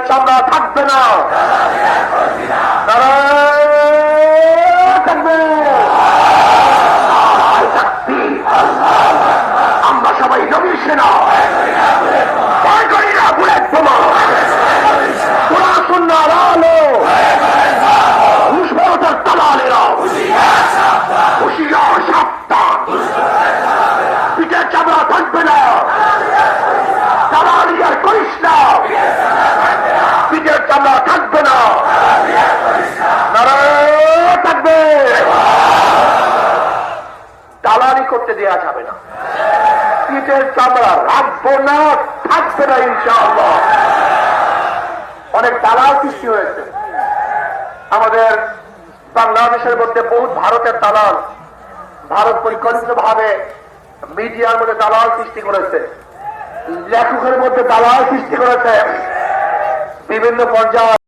চামড়া থাকবে না, থাকবে। আমরা সবাই নবীর সেনা, ভয় করি না বুলেট বোমা, কোরআন সুন্নাহর আলো, ঘুষখোরদের দালালেরা হুঁশিয়ার সাবধান, পিঠের চামড়া থাকবে না, দালালি আর করিস না, পিঠের চামড়া থাকবে না, থাকবে। দালালি করতে দেওয়া যাবে না, পিঠের চামড়া রাখবো না, থাকবে না ইনশাআল্লাহ। অনেক দালাল সৃষ্টি হয়েছে আমাদের বাংলাদেশের মধ্যে, বহুত ভারতের দালাল, ভারত পরিকল্পিতভাবে মিডিয়ার মধ্যে দালাল সৃষ্টি করেছে, লেখকের মধ্যে দালাল সৃষ্টি করেছে, বিভিন্ন পর্যায়ে